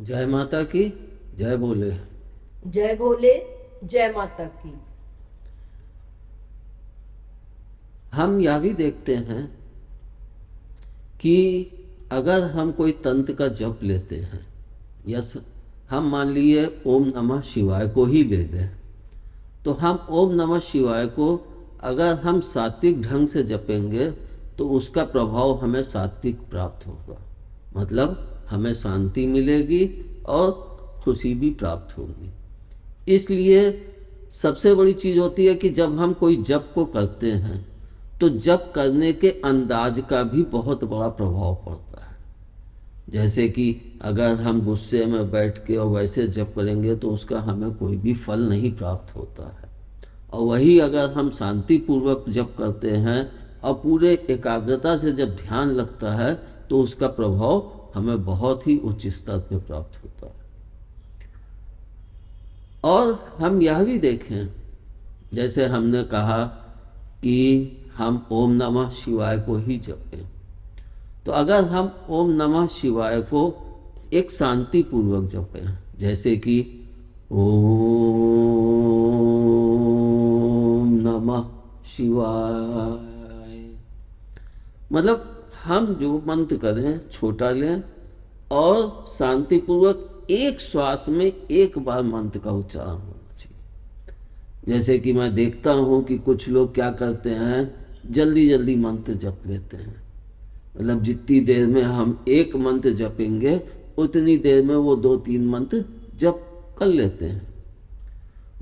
जय माता की। जय बोले। जय भोले। जय माता की। हम यह भी देखते हैं कि अगर हम कोई तंत्र का जप लेते हैं, यस, हम मान लिए ओम नमः शिवाय को ही ले लें, तो हम ओम नमः शिवाय को अगर हम सात्विक ढंग से जपेंगे तो उसका प्रभाव हमें सात्विक प्राप्त होगा। मतलब हमें शांति मिलेगी और खुशी भी प्राप्त होगी। इसलिए सबसे बड़ी चीज़ होती है कि जब हम कोई जप को करते हैं तो जप करने के अंदाज का भी बहुत बड़ा प्रभाव पड़ता है। जैसे कि अगर हम गुस्से में बैठ के और वैसे जप करेंगे तो उसका हमें कोई भी फल नहीं प्राप्त होता है, और वही अगर हम शांति पूर्वक जप करते हैं और पूरे एकाग्रता से जब ध्यान लगता है तो उसका प्रभाव हमें बहुत ही उच्च स्तर पर प्राप्त होता है। और हम यह भी देखें, जैसे हमने कहा कि हम ओम नमः शिवाय को ही जपें, तो अगर हम ओम नमः शिवाय को एक शांति पूर्वक जपें, जैसे कि ओम नमः शिवाय, मतलब हम जो मंत्र करें छोटा लें और शांति पूर्वक एक श्वास में एक बार मंत्र का उच्चारण होना चाहिए। जैसे कि मैं देखता हूँ कि कुछ लोग क्या करते हैं, जल्दी जल्दी मंत्र जप लेते हैं। मतलब जितनी देर में हम एक मंत्र जपेंगे उतनी देर में वो 2-3 मंत्र जप कर लेते हैं।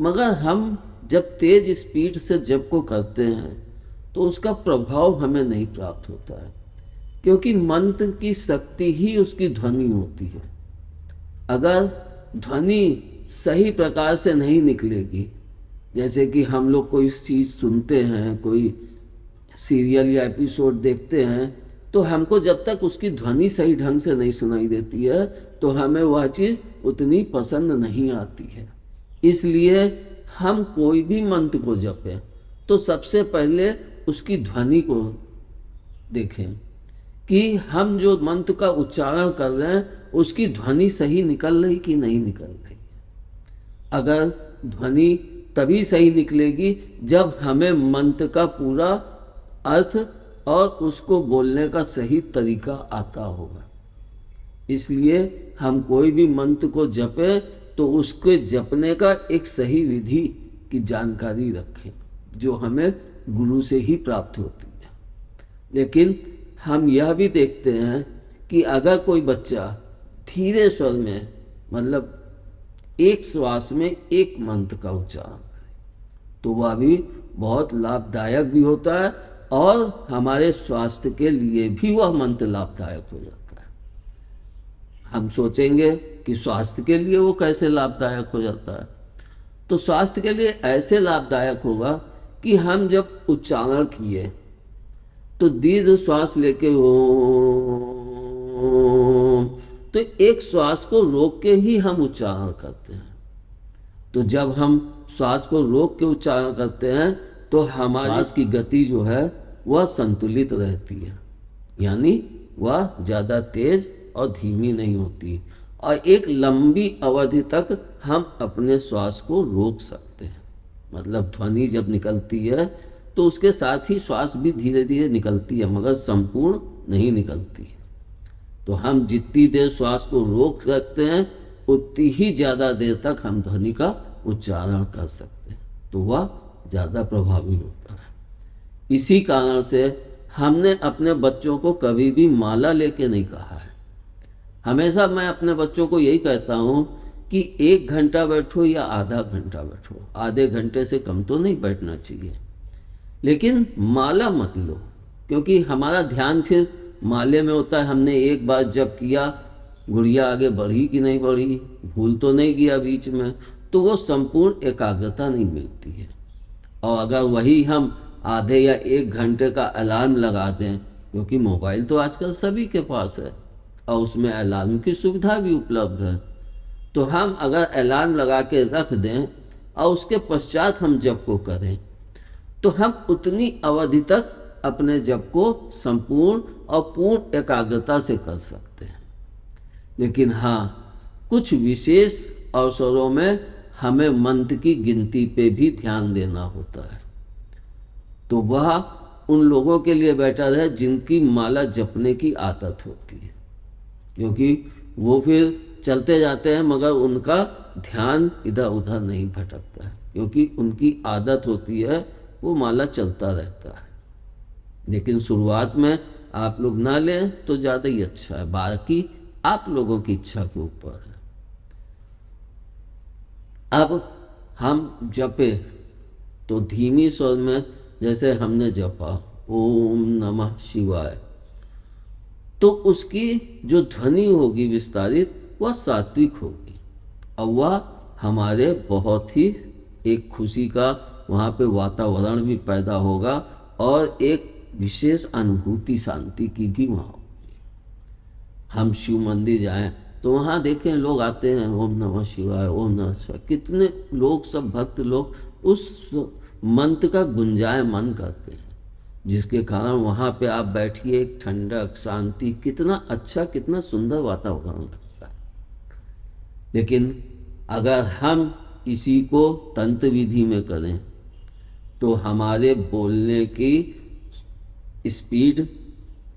मगर हम जब तेज स्पीड से जप को करते हैं तो उसका प्रभाव हमें नहीं प्राप्त होता है, क्योंकि मंत्र की शक्ति ही उसकी ध्वनि होती है। अगर ध्वनि सही प्रकार से नहीं निकलेगी, जैसे कि हम लोग कोई चीज़ सुनते हैं, कोई सीरियल या एपिसोड देखते हैं, तो हमको जब तक उसकी ध्वनि सही ढंग से नहीं सुनाई देती है तो हमें वह चीज़ उतनी पसंद नहीं आती है। इसलिए हम कोई भी मंत्र को जपें तो सबसे पहले उसकी ध्वनि को देखें कि हम जो मंत्र का उच्चारण कर रहे हैं उसकी ध्वनि सही निकल रही कि नहीं निकल रही है। अगर ध्वनि तभी सही निकलेगी जब हमें मंत्र का पूरा अर्थ और उसको बोलने का सही तरीका आता होगा। इसलिए हम कोई भी मंत्र को जपें तो उसके जपने का एक सही विधि की जानकारी रखें, जो हमें गुरु से ही प्राप्त होती है। लेकिन हम यह भी देखते हैं कि अगर कोई बच्चा धीरे स्वर में, मतलब एक श्वास में एक मंत्र का उच्चारण करे, तो वह भी बहुत लाभदायक भी होता है और हमारे स्वास्थ्य के लिए भी वह मंत्र लाभदायक हो जाता है। हम सोचेंगे कि स्वास्थ्य के लिए वो कैसे लाभदायक हो जाता है, तो स्वास्थ्य के लिए ऐसे लाभदायक होगा कि हम जब उच्चारण किए तो दीर्घ श्वास लेके ओम, तो एक श्वास को रोक के ही हम उच्चारण करते हैं। तो जब हम श्वास को रोक के उच्चारण करते हैं तो हमारी श्वास की गति जो है वह संतुलित रहती है, यानी वह ज़्यादा तेज और धीमी नहीं होती, और एक लंबी अवधि तक हम अपने श्वास को रोक सकते हैं। मतलब ध्वनि जब निकलती है तो उसके साथ ही श्वास भी धीरे धीरे निकलती है, मगर संपूर्ण नहीं निकलती है। तो हम जितनी देर श्वास को रोक सकते हैं उतनी ही ज़्यादा देर तक हम ध्वनि का उच्चारण कर सकते हैं, तो वह ज़्यादा प्रभावी होता है। इसी कारण से हमने अपने बच्चों को कभी भी माला लेके नहीं कहा है। हमेशा मैं अपने बच्चों को यही कहता हूँ कि 1 घंटा बैठो या आधा घंटा बैठो, आधे घंटे से कम तो नहीं बैठना चाहिए, लेकिन माला मत लो, क्योंकि हमारा ध्यान फिर माले में होता है। हमने एक बार जब किया, गुड़िया आगे बढ़ी कि नहीं बढ़ी, भूल तो नहीं गया बीच में, तो वो संपूर्ण एकाग्रता नहीं मिलती है। और अगर वही हम आधे या 1 घंटे का अलार्म लगा दें, क्योंकि मोबाइल तो आजकल सभी के पास है और उसमें अलार्म की सुविधा भी उपलब्ध है, तो हम अगर अलार्म लगा के रख दें और उसके पश्चात हम जप को करें तो हम उतनी अवधि तक अपने जप को संपूर्ण और पूर्ण एकाग्रता से कर सकते हैं। लेकिन हाँ, कुछ विशेष अवसरों में हमें मंत्र की गिनती पे भी ध्यान देना होता है। तो वह उन लोगों के लिए बेटर है जिनकी माला जपने की आदत होती है, क्योंकि वो फिर चलते जाते हैं मगर उनका ध्यान इधर उधर नहीं भटकता है, क्योंकि उनकी आदत होती है वो माला चलता रहता है। लेकिन शुरुआत में आप लोग ना लें तो ज़्यादा ही अच्छा है, बाकी आप लोगों की इच्छा के ऊपर है। अब हम जपे तो धीमी स्वर में, जैसे हमने जपा ओम नमः शिवाय, तो उसकी जो ध्वनि होगी विस्तारित वह सात्विक होगी और वह हमारे बहुत ही एक खुशी का वहाँ पे वातावरण भी पैदा होगा और एक विशेष अनुभूति शांति की भी वहाँ होगी। हम शिव मंदिर जाएं तो वहाँ देखें लोग आते हैं ओम नमः शिवाय ओम नमः शिवाय, कितने लोग सब भक्त लोग उस मंत्र का गुंजायमान करते हैं, जिसके कारण वहाँ पे आप बैठिए एक ठंडक शांति, कितना अच्छा कितना सुंदर वातावरण लगता है। लेकिन अगर हम इसी को तंत्र विधि में करें तो हमारे बोलने की स्पीड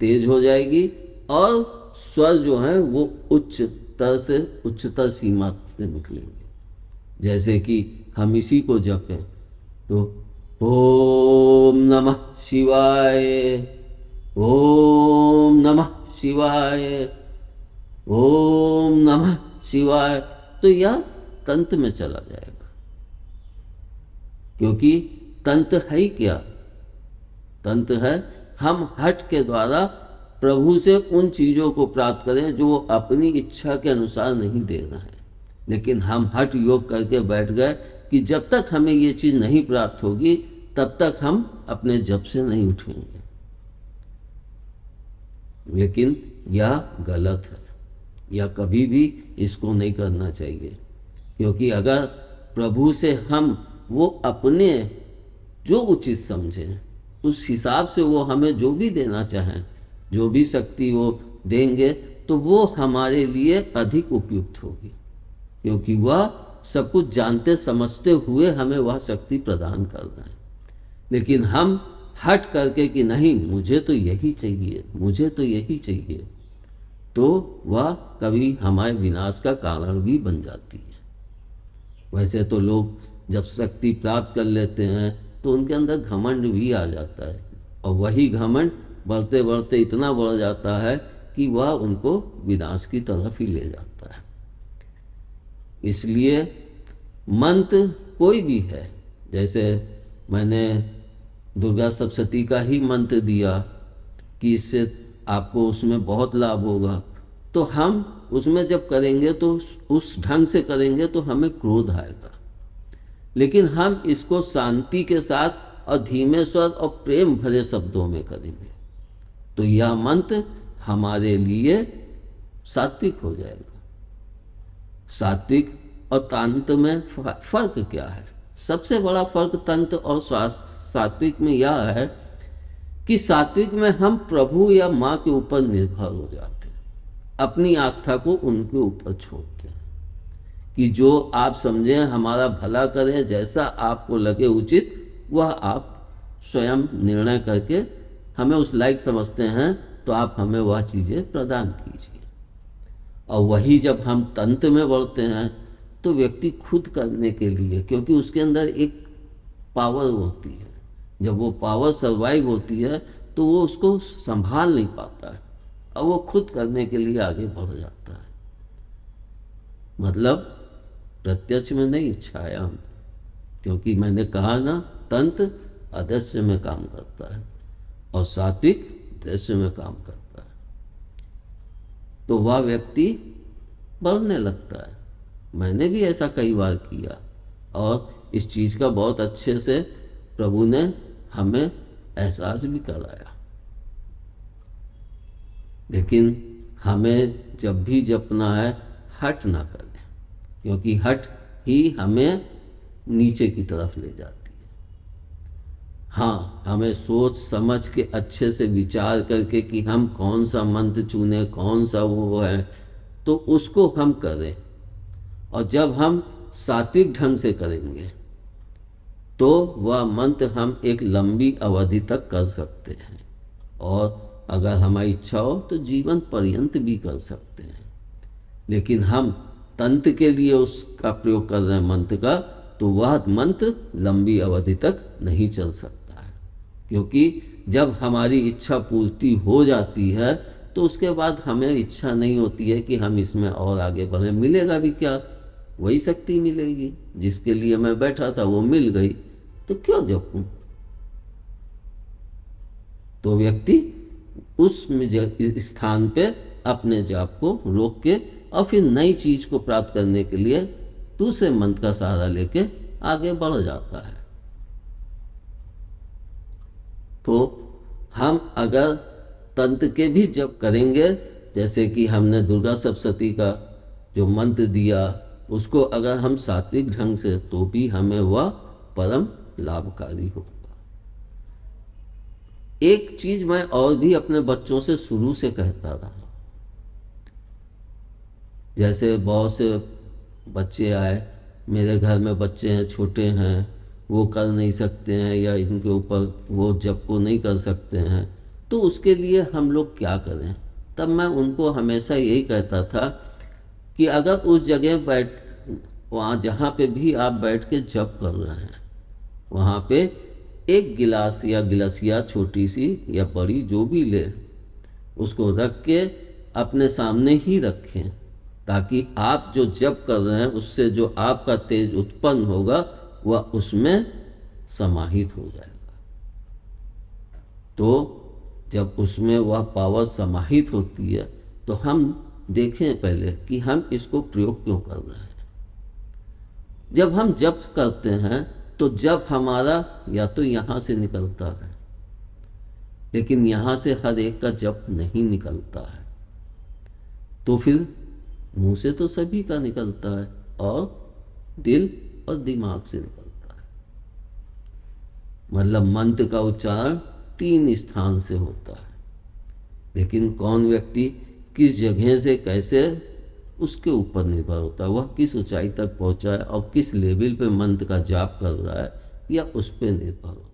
तेज हो जाएगी और स्वर जो है वो उच्चतर सीमा से निकलेंगे। जैसे कि हम इसी को जपें तो ओम नमः शिवाय ओम नमः शिवाय ओम नमः शिवाय, तो यह तंत्र में चला जाएगा। क्योंकि तंत्र है ही क्या? तंत्र है हम हठ के द्वारा प्रभु से उन चीज़ों को प्राप्त करें जो वो अपनी इच्छा के अनुसार नहीं दे रहे हैं। लेकिन हम हठ योग करके बैठ गए कि जब तक हमें ये चीज़ नहीं प्राप्त होगी तब तक हम अपने जप से नहीं उठेंगे। लेकिन यह गलत है, यह कभी भी इसको नहीं करना चाहिए। क्योंकि अगर प्रभु से हम वो अपने जो उचित समझें उस हिसाब से वो हमें जो भी देना चाहें, जो भी शक्ति वो देंगे, तो वो हमारे लिए अधिक उपयुक्त होगी, क्योंकि वह सब कुछ जानते समझते हुए हमें वह शक्ति प्रदान कर रहे हैं। लेकिन हम हट करके कि नहीं मुझे तो यही चाहिए, मुझे तो यही चाहिए, तो वह कभी हमारे विनाश का कारण भी बन जाती है। वैसे तो लोग जब शक्ति प्राप्त कर लेते हैं तो उनके अंदर घमंड भी आ जाता है, और वही घमंड बढ़ते बढ़ते इतना बढ़ जाता है कि वह उनको विनाश की तरफ ही ले जाता है। इसलिए मंत्र कोई भी है, जैसे मैंने दुर्गा सप्तशती का ही मंत्र दिया कि इससे आपको उसमें बहुत लाभ होगा, तो हम उसमें जब करेंगे तो उस ढंग से करेंगे तो हमें क्रोध आएगा। लेकिन हम इसको शांति के साथ और धीमे स्वर और प्रेम भरे शब्दों में करेंगे तो यह मंत्र हमारे लिए सात्विक हो जाएगा। सात्विक और तंत्र में फर्क क्या है? सबसे बड़ा फर्क तंत्र और सात्विक में यह है कि सात्विक में हम प्रभु या माँ के ऊपर निर्भर हो जाते हैं, अपनी आस्था को उनके ऊपर छोड़ते हैं कि जो आप समझें हमारा भला करें, जैसा आपको लगे उचित वह आप स्वयं निर्णय करके हमें उस लायक समझते हैं तो आप हमें वह चीज़ें प्रदान कीजिए। और वही जब हम तंत्र में बढ़ते हैं तो व्यक्ति खुद करने के लिए, क्योंकि उसके अंदर एक पावर होती है, जब वो पावर सर्वाइव होती है तो वो उसको संभाल नहीं पाता है और वो खुद करने के लिए आगे बढ़ जाता है। मतलब प्रत्यक्ष में नहीं, छाया में। क्योंकि मैंने कहा ना, तंत्र अदृश्य में काम करता है और सात्विक दृश्य में काम करता है, तो वह व्यक्ति बढ़ने लगता है। मैंने भी ऐसा कई बार किया और इस चीज़ का बहुत अच्छे से प्रभु ने हमें एहसास भी कराया। लेकिन हमें जब भी जपना है हट ना करें, क्योंकि हट ही हमें नीचे की तरफ ले जाती है। हाँ, हमें सोच समझ के अच्छे से विचार करके कि हम कौन सा मंत्र चुने, कौन सा वो है, तो उसको हम करें। और जब हम सात्विक ढंग से करेंगे तो वह मंत्र हम एक लंबी अवधि तक कर सकते हैं, और अगर हमारी इच्छा हो तो जीवन पर्यंत भी कर सकते हैं। लेकिन हम तंत्र के लिए उसका प्रयोग कर रहे हैं मंत्र का, तो वह मंत्र लंबी अवधि तक नहीं चल सकता है, क्योंकि जब हमारी इच्छा पूर्ति हो जाती है तो उसके बाद हमें इच्छा नहीं होती है कि हम इसमें और आगे बढ़ें। मिलेगा भी क्या, वही शक्ति मिलेगी जिसके लिए मैं बैठा था, वो मिल गई, तो क्यों जपूं। तो व्यक्ति उस स्थान पे अपने जाप को रोक के और फिर नई चीज को प्राप्त करने के लिए दूसरे मंत्र का सहारा लेके आगे बढ़ जाता है। तो हम अगर तंत्र के भी जप करेंगे, जैसे कि हमने दुर्गा सप्तशती का जो मंत्र दिया, उसको अगर हम सात्विक ढंग से, तो भी हमें वह परम लाभकारी होगा। एक चीज मैं और भी अपने बच्चों से शुरू से कहता रहा, जैसे बहुत से बच्चे आए, मेरे घर में बच्चे हैं, छोटे हैं, वो कर नहीं सकते हैं या इनके ऊपर वो जप को नहीं कर सकते हैं, तो उसके लिए हम लोग क्या करें। तब मैं उनको हमेशा यही कहता था कि अगर उस जगह बैठ, वहाँ जहाँ पे भी आप बैठ के जप कर रहे हैं, वहाँ पे एक गिलास या गिलासिया छोटी सी या बड़ी जो भी ले, उसको रख के अपने सामने ही रखें, ताकि आप जो जप कर रहे हैं उससे जो आपका तेज उत्पन्न होगा वह उसमें समाहित हो जाएगा। तो जब उसमें वह पावर समाहित होती है तो हम देखें पहले कि हम इसको प्रयोग क्यों कर रहे हैं। जब हम जप करते हैं तो जप हमारा या तो यहाँ से निकलता है, लेकिन यहाँ से हर एक का जप नहीं निकलता है, तो फिर मुंह से तो सभी का निकलता है और दिल और दिमाग से निकलता है। मतलब मंत्र का उच्चारण 3 स्थान से होता है, लेकिन कौन व्यक्ति किस जगह से कैसे, उसके ऊपर निर्भर होता है, वह किस ऊंचाई तक पहुंचा है और किस लेवल पे मंत्र का जाप कर रहा है, या उस पर निर्भर होता है।